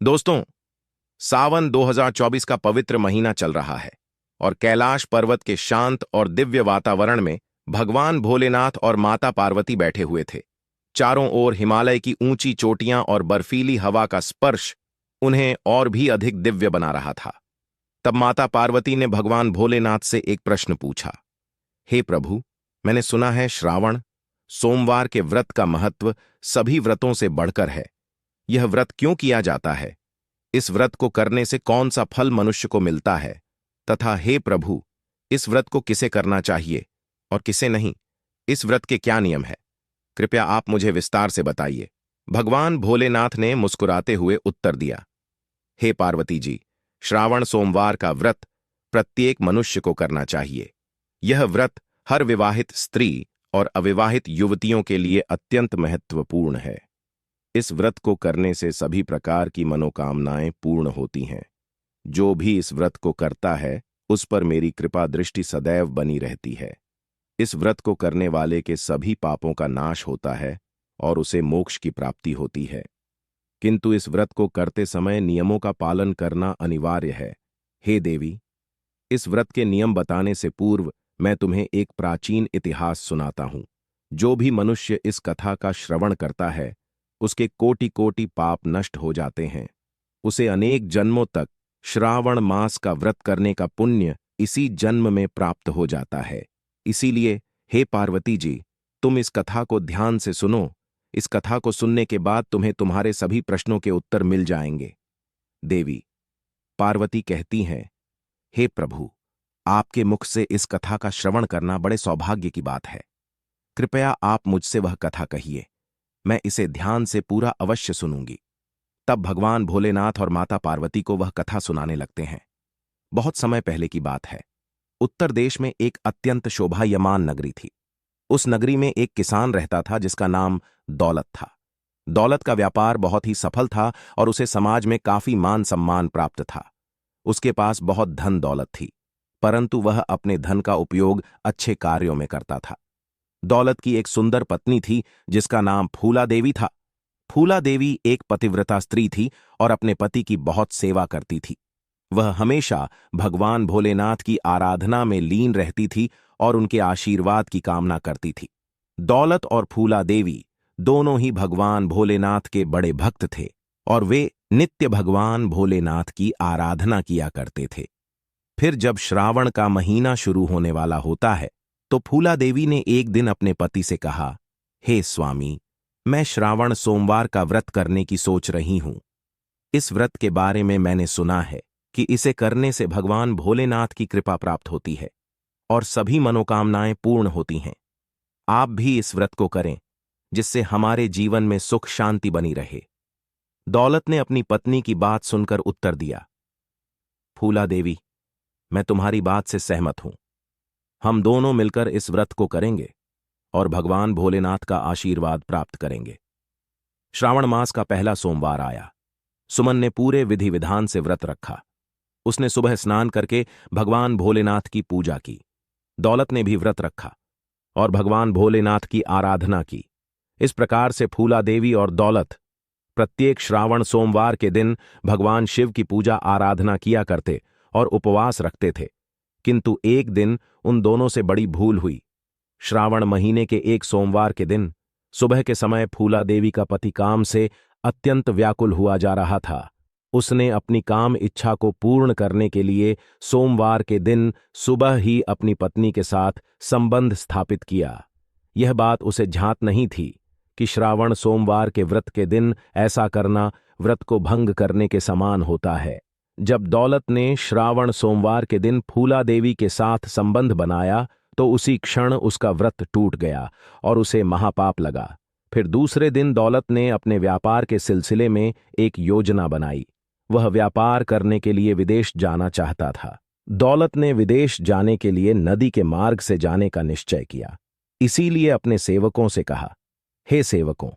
दोस्तों, सावन 2024 का पवित्र महीना चल रहा है और कैलाश पर्वत के शांत और दिव्य वातावरण में भगवान भोलेनाथ और माता पार्वती बैठे हुए थे। चारों ओर हिमालय की ऊंची चोटियां और बर्फीली हवा का स्पर्श उन्हें और भी अधिक दिव्य बना रहा था। तब माता पार्वती ने भगवान भोलेनाथ से एक प्रश्न पूछा। हे प्रभु, मैंने सुना है श्रावण सोमवार के व्रत का महत्व सभी व्रतों से बढ़कर है। यह व्रत क्यों किया जाता है? इस व्रत को करने से कौन सा फल मनुष्य को मिलता है? तथा हे प्रभु, इस व्रत को किसे करना चाहिए और किसे नहीं? इस व्रत के क्या नियम है? कृपया आप मुझे विस्तार से बताइए। भगवान भोलेनाथ ने मुस्कुराते हुए उत्तर दिया। हे पार्वती जी, श्रावण सोमवार का व्रत प्रत्येक मनुष्य को करना चाहिए। यह व्रत हर विवाहित स्त्री और अविवाहित युवतियों के लिए अत्यंत महत्वपूर्ण है। इस व्रत को करने से सभी प्रकार की मनोकामनाएं पूर्ण होती हैं। जो भी इस व्रत को करता है, उस पर मेरी कृपा दृष्टि सदैव बनी रहती है। इस व्रत को करने वाले के सभी पापों का नाश होता है और उसे मोक्ष की प्राप्ति होती है। किंतु इस व्रत को करते समय नियमों का पालन करना अनिवार्य है। हे देवी, इस व्रत के नियम बताने से पूर्व मैं तुम्हें एक प्राचीन इतिहास सुनाता हूं। जो भी मनुष्य इस कथा का श्रवण करता है, उसके कोटि कोटि पाप नष्ट हो जाते हैं। उसे अनेक जन्मों तक श्रावण मास का व्रत करने का पुण्य इसी जन्म में प्राप्त हो जाता है। इसीलिए हे पार्वती जी, तुम इस कथा को ध्यान से सुनो। इस कथा को सुनने के बाद तुम्हें तुम्हारे सभी प्रश्नों के उत्तर मिल जाएंगे। देवी पार्वती कहती हैं, हे प्रभु, आपके मुख से इस कथा का श्रवण करना बड़े सौभाग्य की बात है। कृपया आप मुझसे वह कथा कहिए। मैं इसे ध्यान से पूरा अवश्य सुनूंगी। तब भगवान भोलेनाथ और माता पार्वती को वह कथा सुनाने लगते हैं। बहुत समय पहले की बात है। उत्तर देश में एक अत्यंत शोभायमान नगरी थी। उस नगरी में एक किसान रहता था जिसका नाम दौलत था। दौलत का व्यापार बहुत ही सफल था और उसे समाज में काफी मान सम्मान प्राप्त था। उसके पास बहुत धन दौलत थी, परंतु वह अपने धन का उपयोग अच्छे कार्यों में करता था। दौलत की एक सुंदर पत्नी थी जिसका नाम फूला देवी था। फूला देवी एक पतिव्रता स्त्री थी और अपने पति की बहुत सेवा करती थी। वह हमेशा भगवान भोलेनाथ की आराधना में लीन रहती थी और उनके आशीर्वाद की कामना करती थी। दौलत और फूला देवी दोनों ही भगवान भोलेनाथ के बड़े भक्त थे और वे नित्य भगवान भोलेनाथ की आराधना किया करते थे। फिर जब श्रावण का महीना शुरू होने वाला होता है, तो फूला देवी ने एक दिन अपने पति से कहा, हे स्वामी, मैं श्रावण सोमवार का व्रत करने की सोच रही हूं। इस व्रत के बारे में मैंने सुना है कि इसे करने से भगवान भोलेनाथ की कृपा प्राप्त होती है और सभी मनोकामनाएं पूर्ण होती हैं। आप भी इस व्रत को करें, जिससे हमारे जीवन में सुख शांति बनी रहे। दौलत ने अपनी पत्नी की बात सुनकर उत्तर दिया, फूला देवी, मैं तुम्हारी बात से सहमत हूं। हम दोनों मिलकर इस व्रत को करेंगे और भगवान भोलेनाथ का आशीर्वाद प्राप्त करेंगे। श्रावण मास का पहला सोमवार आया। सुमन ने पूरे विधि विधान से व्रत रखा। उसने सुबह स्नान करके भगवान भोलेनाथ की पूजा की। दौलत ने भी व्रत रखा और भगवान भोलेनाथ की आराधना की। इस प्रकार से फूला देवी और दौलत प्रत्येक श्रावण सोमवार के दिन भगवान शिव की पूजा आराधना किया करते और उपवास रखते थे। किंतु एक दिन उन दोनों से बड़ी भूल हुई। श्रावण महीने के एक सोमवार के दिन सुबह के समय फूला देवी का पति काम से अत्यंत व्याकुल हुआ जा रहा था। उसने अपनी काम इच्छा को पूर्ण करने के लिए सोमवार के दिन सुबह ही अपनी पत्नी के साथ संबंध स्थापित किया। यह बात उसे झांत नहीं थी कि श्रावण सोमवार के व्रत के दिन ऐसा करना व्रत को भंग करने के समान होता है। जब दौलत ने श्रावण सोमवार के दिन फूला देवी के साथ संबंध बनाया, तो उसी क्षण उसका व्रत टूट गया और उसे महापाप लगा। फिर दूसरे दिन दौलत ने अपने व्यापार के सिलसिले में एक योजना बनाई। वह व्यापार करने के लिए विदेश जाना चाहता था। दौलत ने विदेश जाने के लिए नदी के मार्ग से जाने का निश्चय किया। इसीलिए अपने सेवकों से कहा, हे सेवकों,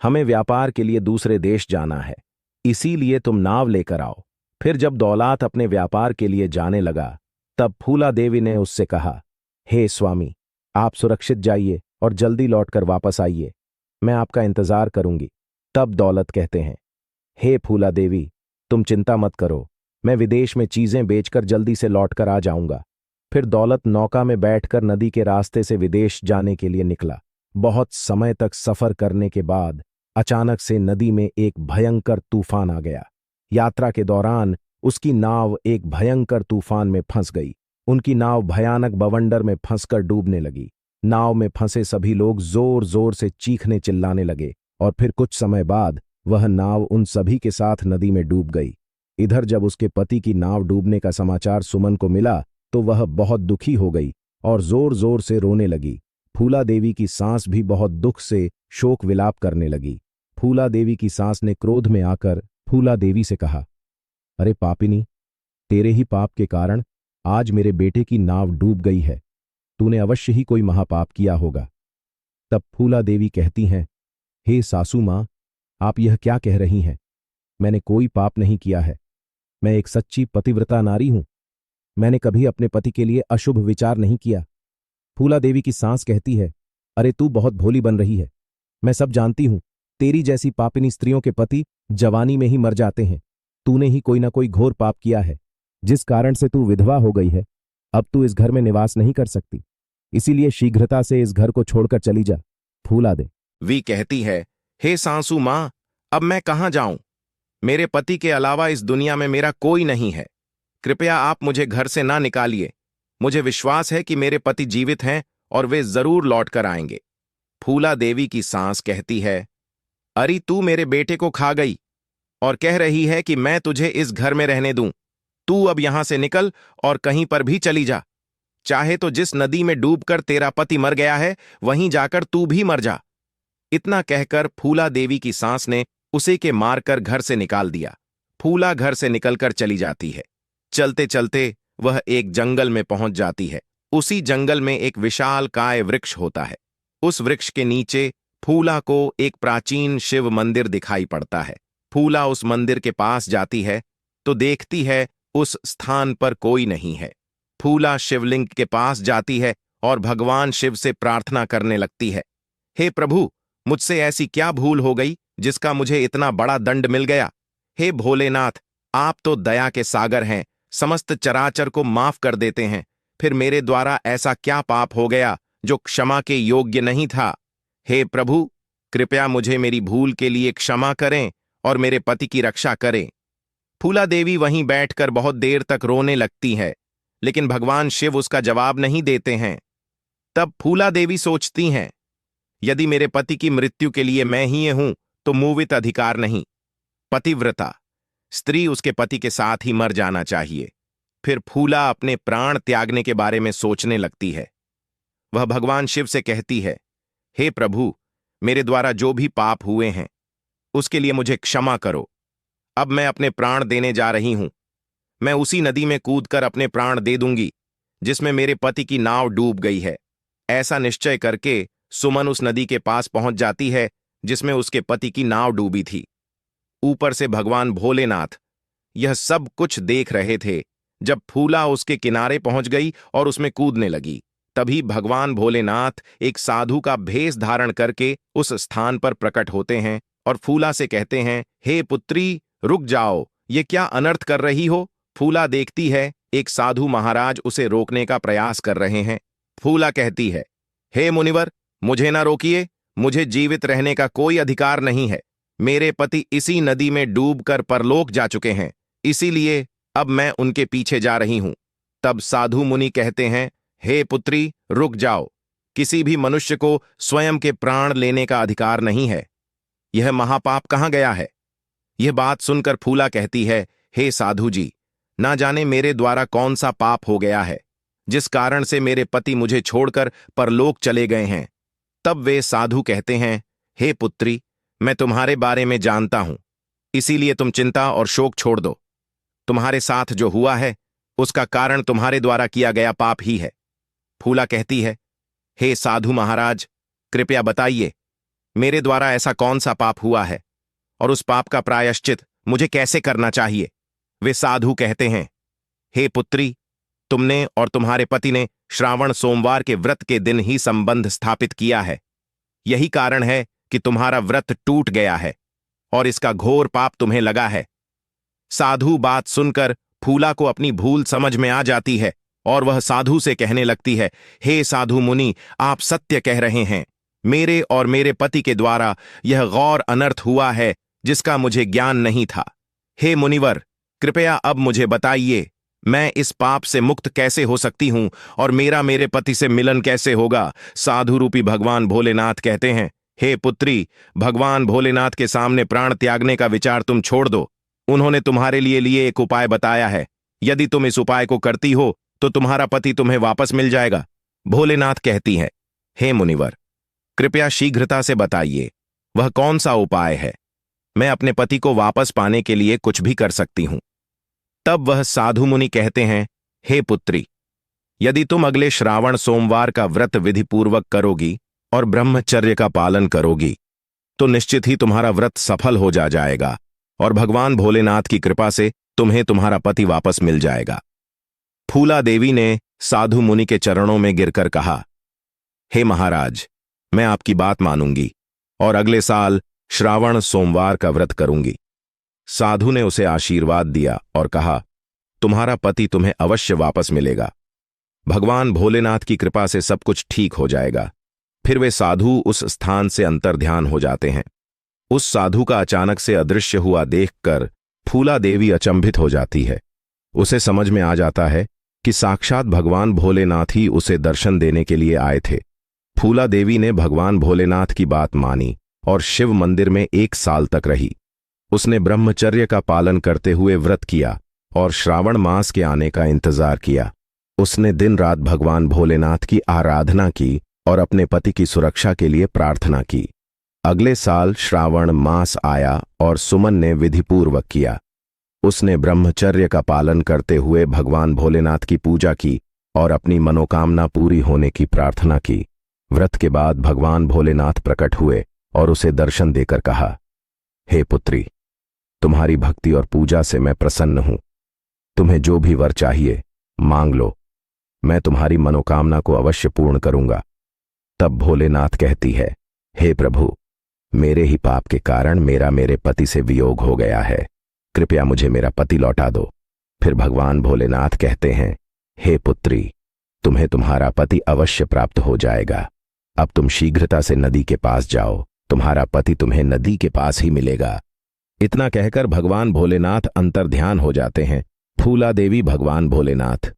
हमें व्यापार के लिए दूसरे देश जाना है, इसीलिए तुम नाव लेकर आओ। फिर जब दौलत अपने व्यापार के लिए जाने लगा, तब फूला देवी ने उससे कहा, हे स्वामी, आप सुरक्षित जाइए और जल्दी लौटकर वापस आइए। मैं आपका इंतजार करूंगी। तब दौलत कहते हैं, हे फूला देवी, तुम चिंता मत करो। मैं विदेश में चीजें बेचकर जल्दी से लौटकर आ जाऊंगा। फिर दौलत नौका में बैठकर नदी के रास्ते से विदेश जाने के लिए निकला। बहुत समय तक सफर करने के बाद अचानक से नदी में एक भयंकर तूफान आ गया। यात्रा के दौरान उसकी नाव एक भयंकर तूफान में फंस गई। उनकी नाव भयानक बवंडर में फंसकर डूबने लगी। नाव में फंसे सभी लोग जोर जोर से चीखने चिल्लाने लगे और फिर कुछ समय बाद वह नाव उन सभी के साथ नदी में डूब गई। इधर जब उसके पति की नाव डूबने का समाचार सुमन को मिला तो वह बहुत दुखी हो गई और जोर जोर से रोने लगी। फूला देवी की सास भी बहुत दुख से शोक विलाप करने लगी। फूला देवी की सास ने क्रोध में आकर फूला देवी से कहा, अरे पापिनी, तेरे ही पाप के कारण आज मेरे बेटे की नाव डूब गई है। तूने अवश्य ही कोई महापाप किया होगा। तब फूला देवी कहती हैं, हे सासू मां, आप यह क्या कह रही हैं? मैंने कोई पाप नहीं किया है। मैं एक सच्ची पतिव्रता नारी हूं। मैंने कभी अपने पति के लिए अशुभ विचार नहीं किया। फूला देवी की सास कहती है, अरे तू बहुत भोली बन रही है। मैं सब जानती हूं। तेरी जैसी पापिनी स्त्रियों के पति जवानी में ही मर जाते हैं। तूने ही कोई ना कोई घोर पाप किया है, जिस कारण से तू विधवा हो गई है। अब तू इस घर में निवास नहीं कर सकती, इसीलिए शीघ्रता से इस घर को छोड़कर चली जा। फूला दे वी कहती है, हे सासू मां, अब मैं कहां जाऊं? मेरे पति के अलावा इस दुनिया में मेरा कोई नहीं है। कृपया आप मुझे घर से ना निकालिए। मुझे विश्वास है कि मेरे पति जीवित हैं और वे जरूर लौट कर आएंगे। फूला देवी की सास कहती है, अरे तू मेरे बेटे को खा गई और कह रही है कि मैं तुझे इस घर में रहने दूं। तू अब यहां से निकल और कहीं पर भी चली जा। चाहे तो जिस नदी में डूबकर तेरा पति मर गया है वहीं जाकर तू भी मर जा। इतना कहकर फूला देवी की सास ने उसे के मारकर घर से निकाल दिया। फूला घर से निकलकर चली जाती है। चलते चलते वह एक जंगल में पहुंच जाती है। उसी जंगल में एक विशालकाय वृक्ष होता है। उस वृक्ष के नीचे फूला को एक प्राचीन शिव मंदिर दिखाई पड़ता है। फूला उस मंदिर के पास जाती है तो देखती है उस स्थान पर कोई नहीं है। फूला शिवलिंग के पास जाती है और भगवान शिव से प्रार्थना करने लगती है, हे प्रभु, मुझसे ऐसी क्या भूल हो गई जिसका मुझे इतना बड़ा दंड मिल गया? हे भोलेनाथ, आप तो दया के सागर हैं, समस्त चराचर को माफ कर देते हैं। फिर मेरे द्वारा ऐसा क्या पाप हो गया जो क्षमा के योग्य नहीं था? हे प्रभु, कृपया मुझे मेरी भूल के लिए क्षमा करें और मेरे पति की रक्षा करें। फूला देवी वहीं बैठकर बहुत देर तक रोने लगती है, लेकिन भगवान शिव उसका जवाब नहीं देते हैं। तब फूला देवी सोचती हैं, यदि मेरे पति की मृत्यु के लिए मैं ही हूं तो मूवित अधिकार नहीं। पतिव्रता स्त्री उसके पति के साथ ही मर जाना चाहिए। फिर फूला अपने प्राण त्यागने के बारे में सोचने लगती है। वह भगवान शिव से कहती है, हे प्रभु, मेरे द्वारा जो भी पाप हुए हैं उसके लिए मुझे क्षमा करो। अब मैं अपने प्राण देने जा रही हूं। मैं उसी नदी में कूदकर अपने प्राण दे दूंगी जिसमें मेरे पति की नाव डूब गई है। ऐसा निश्चय करके सुमन उस नदी के पास पहुंच जाती है जिसमें उसके पति की नाव डूबी थी। ऊपर से भगवान भोलेनाथ यह सब कुछ देख रहे थे। जब फूला उसके किनारे पहुंच गई और उसमें कूदने लगी, तभी भगवान भोलेनाथ एक साधु का भेष धारण करके उस स्थान पर प्रकट होते हैं और फूला से कहते हैं, हे पुत्री, रुक जाओ, ये क्या अनर्थ कर रही हो? फूला देखती है एक साधु महाराज उसे रोकने का प्रयास कर रहे हैं। फूला कहती है, हे मुनिवर, मुझे ना रोकिए। मुझे जीवित रहने का कोई अधिकार नहीं है। मेरे पति इसी नदी में डूबकर परलोक जा चुके हैं, इसीलिए अब मैं उनके पीछे जा रही हूं। तब साधु मुनि कहते हैं, हे पुत्री, रुक जाओ। किसी भी मनुष्य को स्वयं के प्राण लेने का अधिकार नहीं है। यह महापाप कहां गया है? यह बात सुनकर फूला कहती है, हे साधु जी, ना जाने मेरे द्वारा कौन सा पाप हो गया है जिस कारण से मेरे पति मुझे छोड़कर परलोक चले गए हैं। तब वे साधु कहते हैं, हे पुत्री, मैं तुम्हारे बारे में जानता हूं, इसीलिए तुम चिंता और शोक छोड़ दो। तुम्हारे साथ जो हुआ है उसका कारण तुम्हारे द्वारा किया गया पाप ही है। फूला कहती है, हे साधु महाराज, कृपया बताइए, मेरे द्वारा ऐसा कौन सा पाप हुआ है और उस पाप का प्रायश्चित मुझे कैसे करना चाहिए? वे साधु कहते हैं, हे पुत्री, तुमने और तुम्हारे पति ने श्रावण सोमवार के व्रत के दिन ही संबंध स्थापित किया है। यही कारण है कि तुम्हारा व्रत टूट गया है। और इसका घोर पाप तुम्हें लगा है। साधु बात सुनकर फूला को अपनी भूल समझ में आ जाती है और वह साधु से कहने लगती है, हे साधु मुनि, आप सत्य कह रहे हैं। मेरे और मेरे पति के द्वारा यह गौर अनर्थ हुआ है जिसका मुझे ज्ञान नहीं था। हे मुनिवर, कृपया अब मुझे बताइए, मैं इस पाप से मुक्त कैसे हो सकती हूं और मेरा मेरे पति से मिलन कैसे होगा। साधु रूपी भगवान भोलेनाथ कहते हैं, हे पुत्री, भगवान भोलेनाथ के सामने प्राण त्यागने का विचार तुम छोड़ दो। उन्होंने तुम्हारे लिए एक उपाय बताया है। यदि तुम इस उपाय को करती हो तो तुम्हारा पति तुम्हें वापस मिल जाएगा। भोलेनाथ कहती है, हे मुनिवर, कृपया शीघ्रता से बताइए, वह कौन सा उपाय है। मैं अपने पति को वापस पाने के लिए कुछ भी कर सकती हूं। तब वह साधु मुनि कहते हैं, हे पुत्री, यदि तुम अगले श्रावण सोमवार का व्रत विधिपूर्वक करोगी और ब्रह्मचर्य का पालन करोगी तो निश्चित ही तुम्हारा व्रत सफल हो जाएगा और भगवान भोलेनाथ की कृपा से तुम्हें तुम्हारा पति वापस मिल जाएगा। फूला देवी ने साधु मुनि के चरणों में गिरकर कहा, हे महाराज, मैं आपकी बात मानूंगी और अगले साल श्रावण सोमवार का व्रत करूंगी। साधु ने उसे आशीर्वाद दिया और कहा, तुम्हारा पति तुम्हें अवश्य वापस मिलेगा। भगवान भोलेनाथ की कृपा से सब कुछ ठीक हो जाएगा। फिर वे साधु उस स्थान से अंतर्ध्यान हो जाते हैं। उस साधु का अचानक से अदृश्य हुआ देखकर फूला देवी अचंभित हो जाती है। उसे समझ में आ जाता है कि साक्षात भगवान भोलेनाथ ही उसे दर्शन देने के लिए आए थे। फूला देवी ने भगवान भोलेनाथ की बात मानी और शिव मंदिर में 1 साल तक रही। उसने ब्रह्मचर्य का पालन करते हुए व्रत किया और श्रावण मास के आने का इंतजार किया। उसने दिन रात भगवान भोलेनाथ की आराधना की और अपने पति की सुरक्षा के लिए प्रार्थना की। अगले साल श्रावण मास आया और सुमन ने विधिपूर्वक किया। उसने ब्रह्मचर्य का पालन करते हुए भगवान भोलेनाथ की पूजा की और अपनी मनोकामना पूरी होने की प्रार्थना की। व्रत के बाद भगवान भोलेनाथ प्रकट हुए और उसे दर्शन देकर कहा, हे पुत्री, तुम्हारी भक्ति और पूजा से मैं प्रसन्न हूं। तुम्हें जो भी वर चाहिए मांग लो, मैं तुम्हारी मनोकामना को अवश्य पूर्ण करूंगा। तब भोलेनाथ कहती है, हे प्रभु, मेरे ही पाप के कारण मेरे पति से वियोग हो गया है। कृपया मुझे मेरा पति लौटा दो। फिर भगवान भोलेनाथ कहते हैं, हे पुत्री, तुम्हें तुम्हारा पति अवश्य प्राप्त हो जाएगा। अब तुम शीघ्रता से नदी के पास जाओ, तुम्हारा पति तुम्हें नदी के पास ही मिलेगा। इतना कहकर भगवान भोलेनाथ अंतर्ध्यान हो जाते हैं। फूला देवी भगवान भोलेनाथ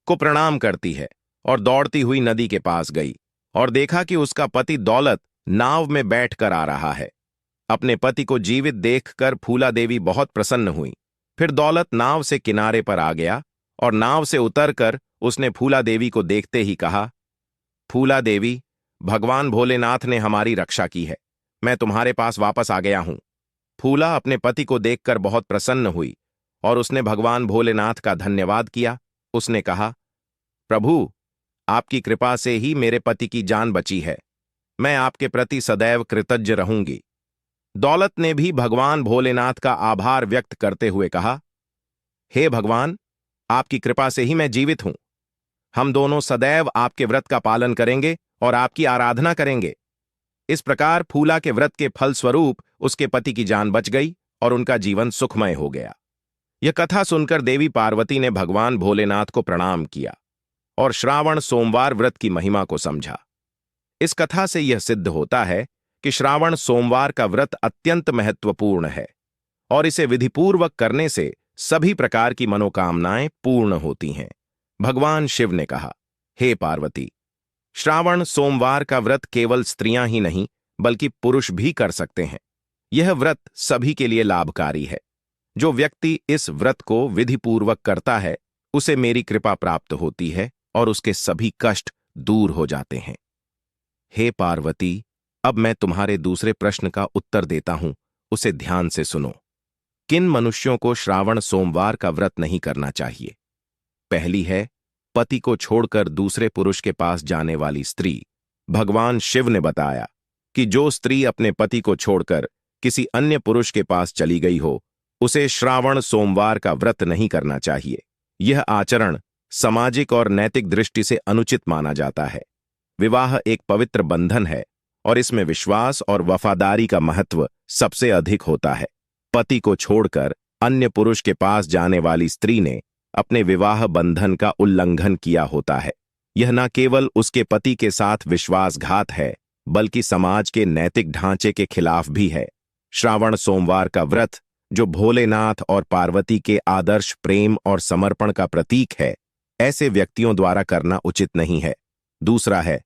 को प्रणाम करती है और दौड़ती हुई नदी के पास गई और देखा कि उसका पति दौलत नाव में बैठकर आ रहा है। अपने पति को जीवित देखकर फूला देवी बहुत प्रसन्न हुई। फिर दौलत नाव से किनारे पर आ गया और नाव से उतरकर उसने फूला देवी को देखते ही कहा, फूला देवी, भगवान भोलेनाथ ने हमारी रक्षा की है। मैं तुम्हारे पास वापस आ गया हूं। फूला अपने पति को देखकर बहुत प्रसन्न हुई और उसने भगवान भोलेनाथ का धन्यवाद किया। उसने कहा, प्रभु, आपकी कृपा से ही मेरे पति की जान बची है। मैं आपके प्रति सदैव कृतज्ञ रहूंगी। दौलत ने भी भगवान भोलेनाथ का आभार व्यक्त करते हुए कहा, हे भगवान, आपकी कृपा से ही मैं जीवित हूं। हम दोनों सदैव आपके व्रत का पालन करेंगे और आपकी आराधना करेंगे। इस प्रकार फूला के व्रत के फल स्वरूप उसके पति की जान बच गई और उनका जीवन सुखमय हो गया। यह कथा सुनकर देवी पार्वती ने भगवान भोलेनाथ को प्रणाम किया और श्रावण सोमवार व्रत की महिमा को समझा। इस कथा से यह सिद्ध होता है कि श्रावण सोमवार का व्रत अत्यंत महत्वपूर्ण है और इसे विधिपूर्वक करने से सभी प्रकार की मनोकामनाएं पूर्ण होती हैं। भगवान शिव ने कहा, हे पार्वती, श्रावण सोमवार का व्रत केवल स्त्रियां ही नहीं बल्कि पुरुष भी कर सकते हैं। यह व्रत सभी के लिए लाभकारी है। जो व्यक्ति इस व्रत को विधिपूर्वक करता है उसे मेरी कृपा प्राप्त होती है और उसके सभी कष्ट दूर हो जाते हैं। हे पार्वती, अब मैं तुम्हारे दूसरे प्रश्न का उत्तर देता हूं, उसे ध्यान से सुनो। किन मनुष्यों को श्रावण सोमवार का व्रत नहीं करना चाहिए? पहली है, पति को छोड़कर दूसरे पुरुष के पास जाने वाली स्त्री। भगवान शिव ने बताया कि जो स्त्री अपने पति को छोड़कर किसी अन्य पुरुष के पास चली गई हो उसे श्रावण सोमवार का व्रत नहीं करना चाहिए। यह आचरण सामाजिक और नैतिक दृष्टि से अनुचित माना जाता है। विवाह एक पवित्र बंधन है और इसमें विश्वास और वफादारी का महत्व सबसे अधिक होता है। पति को छोड़कर अन्य पुरुष के पास जाने वाली स्त्री ने अपने विवाह बंधन का उल्लंघन किया होता है। यह न केवल उसके पति के साथ विश्वासघात है, बल्कि समाज के नैतिक ढांचे के खिलाफ भी है। श्रावण सोमवार का व्रत, जो भोलेनाथ और पार्वती के आदर्श प्रेम और समर्पण का प्रतीक है, ऐसे व्यक्तियों द्वारा करना उचित नहीं है। दूसरा है,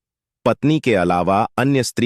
पत्नी के अलावा अन्य स्त्री